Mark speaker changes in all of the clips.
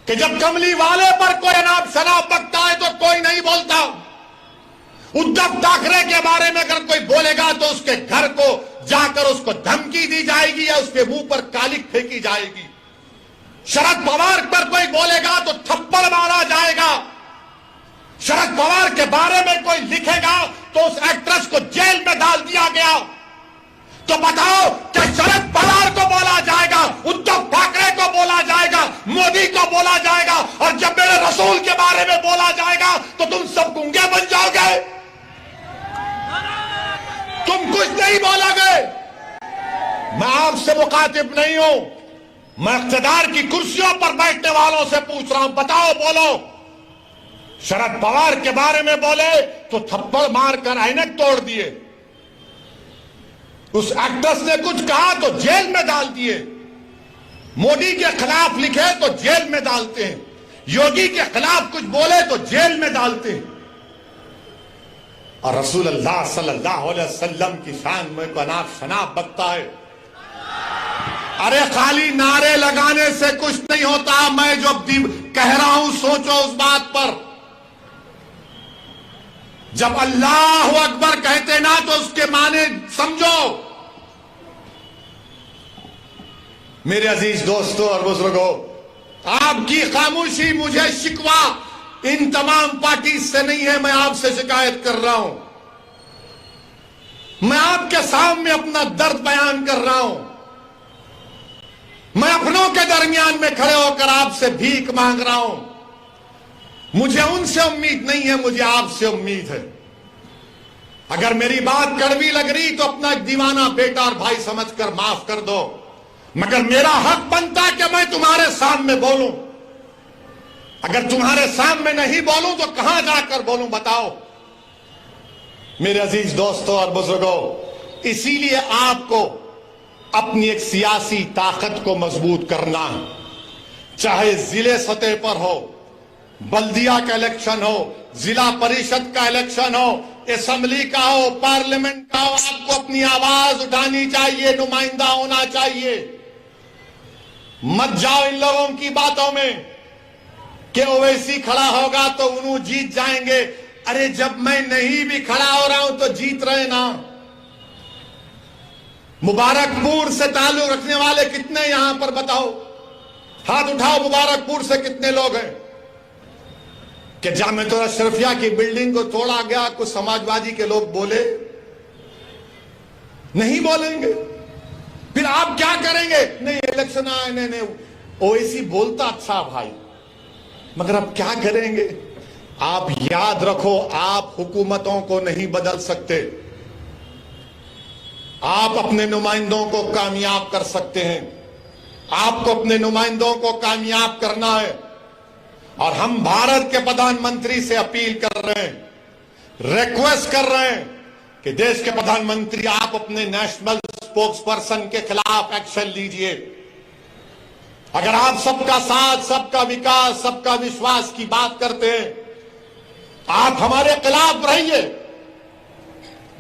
Speaker 1: कि जब कमली वाले पर कोई अनाप शनाप बकता है तो कोई नहीं बोलता। उद्धव ठाकरे के बारे में अगर कोई बोलेगा तो उसके घर को जाकर उसको धमकी दी जाएगी या उसके मुंह पर कालिक फेंकी जाएगी। शरद पवार पर कोई बोलेगा तो थप्पड़ मारा जाएगा। शरद पवार के बारे में कोई लिखेगा तो उस एक्ट्रेस को जेल में डाल दिया गया। तो बताओ क्या शरद पवार को बोला जाएगा, उद्धव ठाकरे को बोला जाएगा, मोदी को बोला जाएगा, और जब मेरे रसूल के बारे में बोला जाएगा तो तुम सब गूंगे बन जाओगे, तुम कुछ नहीं बोलोगे। मैं आपसे मुखातिब नहीं हूं, मैं इख्तिदार की कुर्सियों पर बैठने वालों से पूछ रहा हूं, बताओ बोलो। शरद पवार के बारे में बोले तो थप्पड़ मारकर ऐनक तोड़ दिए। उस एक्ट्रेस ने कुछ कहा तो जेल में डाल दिए। मोदी के खिलाफ लिखे तो जेल में डालते हैं। योगी के खिलाफ कुछ बोले तो जेल में डालते हैं। और रसूल अल्लाह सल्लल्लाहु अलैहि वसल्लम की शान में को अनाप शनाप बकता है। अरे खाली नारे लगाने से कुछ नहीं होता। मैं जो कह रहा हूं सोचो उस बात पर। जब अल्लाह अकबर कहते ना तो उसके माने समझो। मेरे अजीज दोस्तों और बुजुर्गों, आपकी खामोशी मुझे शिकवा इन तमाम पार्टी से नहीं है, मैं आपसे शिकायत कर रहा हूं। मैं आपके सामने अपना दर्द बयान कर रहा हूं। मैं अपनों के दरमियान में खड़े होकर आपसे भीख मांग रहा हूं। मुझे उनसे उम्मीद नहीं है, मुझे आपसे उम्मीद है। अगर मेरी बात कड़वी लग रही तो अपना एक दीवाना बेटा और भाई समझकर माफ कर दो, मगर मेरा हक बनता कि मैं तुम्हारे सामने बोलूं। अगर तुम्हारे सामने नहीं बोलूं तो कहां जाकर बोलूं, बताओ। मेरे अजीज दोस्तों और बुजुर्गों, इसीलिए आपको अपनी एक सियासी ताकत को मजबूत करना है। चाहे जिले सतह पर हो, बल्दिया का इलेक्शन हो, जिला परिषद का इलेक्शन हो, असेंबली का हो, पार्लियामेंट का हो, आपको अपनी आवाज उठानी चाहिए, नुमाइंदा होना चाहिए। मत जाओ इन लोगों की बातों में कि ओवैसी खड़ा होगा तो उन्होंने जीत जाएंगे। अरे जब मैं नहीं भी खड़ा हो रहा हूं तो जीत रहे ना। मुबारकपुर से ताल्लुक रखने वाले कितने यहां पर बताओ, हाथ उठाओ। मुबारकपुर से कितने लोग हैं कि जामिया अशरफिया की बिल्डिंग को तोड़ा गया, कुछ समाजवादी के लोग बोले? नहीं बोलेंगे। फिर आप क्या करेंगे? नहीं इलेक्शन आए, नहीं ओवैसी बोलता अच्छा भाई, मगर अब क्या करेंगे? आप याद रखो, आप हुकूमतों को नहीं बदल सकते। आप अपने नुमाइंदों को कामयाब कर सकते हैं। आपको अपने नुमाइंदों को कामयाब करना है। और हम भारत के प्रधानमंत्री से अपील कर रहे हैं, रिक्वेस्ट कर रहे हैं कि देश के प्रधानमंत्री आप अपने नेशनल स्पोक्स पर्सन के खिलाफ एक्शन लीजिए। अगर आप सबका साथ, सबका विकास, सबका विश्वास की बात करते हैं, आप हमारे खिलाफ रहिए,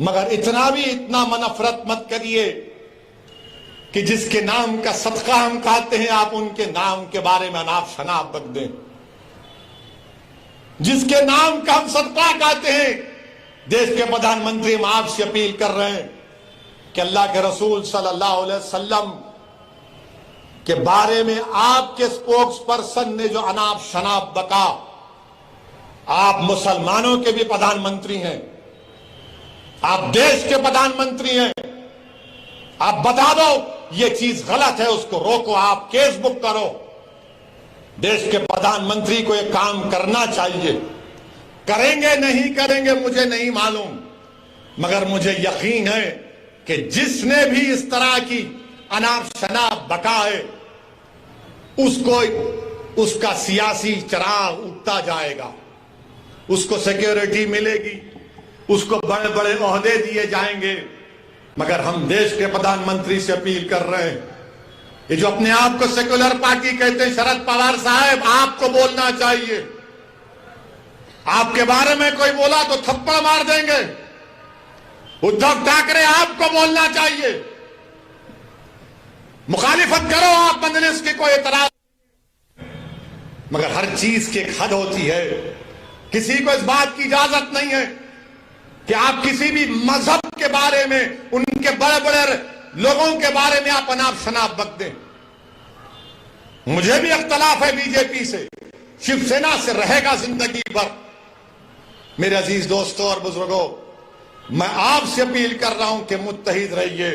Speaker 1: मगर इतना नफरत मत करिए कि जिसके नाम का सदका हम खाते हैं आप उनके नाम के बारे में अनाप शनाप बक दें। जिसके नाम का हम सदका खाते हैं, देश के प्रधानमंत्री हम आपसे अपील कर रहे हैं कि अल्लाह के रसूल सल्लल्लाहु अलैहि वसल्लम के बारे में आपके स्पोक्स पर्सन ने जो अनाप शनाप बका, आप मुसलमानों के भी प्रधानमंत्री हैं, आप देश के प्रधानमंत्री हैं, आप बता दो ये चीज गलत है, उसको रोको, आप केस बुक करो। देश के प्रधानमंत्री को यह काम करना चाहिए। करेंगे नहीं करेंगे मुझे नहीं मालूम, मगर मुझे यकीन है कि जिसने भी इस तरह की अनाप शनाप बका है उसको उसका सियासी चराग उठता जाएगा, उसको सिक्योरिटी मिलेगी, उसको बड़े बड़े ओहदे दिए जाएंगे। मगर हम देश के प्रधानमंत्री से अपील कर रहे हैं, ये जो अपने आप को सेक्युलर पार्टी कहते हैं, शरद पवार साहब आपको बोलना चाहिए। आपके बारे में कोई बोला तो थप्पड़ मार देंगे। उद्धव ठाकरे आपको बोलना चाहिए, मुखालिफत करो आप मजलिस की, कोई एतराज। मगर हर चीज की एक हद होती है। किसी को इस बात की इजाजत नहीं है कि आप किसी भी मजहब के बारे में, उनके बड़े बड़े लोगों के बारे में आप अनाप शनाप बक दें। मुझे भी इख्तलाफ है बीजेपी से, शिवसेना से रहेगा जिंदगी भर। मेरे अजीज दोस्तों और बुजुर्गों, मैं आपसे अपील कर रहा हूं कि मुत्तहिद रहिए,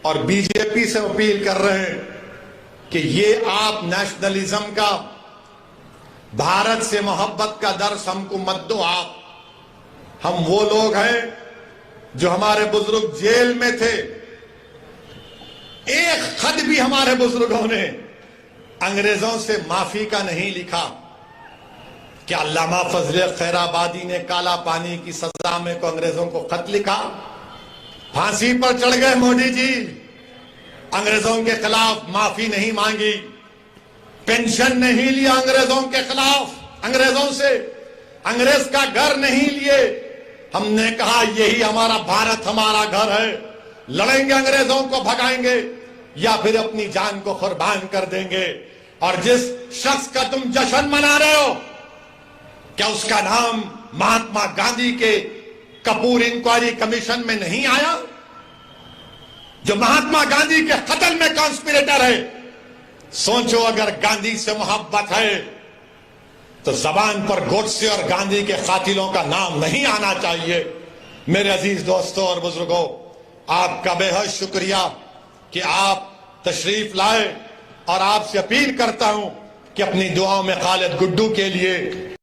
Speaker 1: और बीजेपी से अपील कर रहे हैं कि ये आप नेशनलिज्म का, भारत से मोहब्बत का दर्स हमको मत दो। आप, हम वो लोग हैं जो हमारे बुजुर्ग जेल में थे, एक खत भी हमारे बुजुर्गों ने अंग्रेजों से माफी का नहीं लिखा। क्या अल्लामा फजले खैराबादी ने काला पानी की सजा में को अंग्रेजों को खत लिखा? फांसी पर चढ़ गए मोदी जी, अंग्रेजों के खिलाफ माफी नहीं मांगी, पेंशन नहीं लिया अंग्रेजों के खिलाफ, अंग्रेजों से अंग्रेज का घर नहीं लिए। हमने कहा यही हमारा भारत, हमारा घर है, लड़ेंगे, अंग्रेजों को भगाएंगे या फिर अपनी जान को कुर्बान कर देंगे। और जिस शख्स का तुम जश्न मना रहे हो, क्या उसका नाम महात्मा गांधी के कपूर इंक्वायरी कमीशन में नहीं आया, जो महात्मा गांधी के कत्ल में कॉन्स्पिरेटर है? सोचो, अगर गांधी से मोहब्बत है तो जबान पर गोडसे और गांधी के कातिलों का नाम नहीं आना चाहिए। मेरे अजीज दोस्तों और बुजुर्गों, आपका बेहद शुक्रिया कि आप तशरीफ लाए, और आपसे अपील करता हूं कि अपनी दुआओं में खालिद गुड्डू के लिए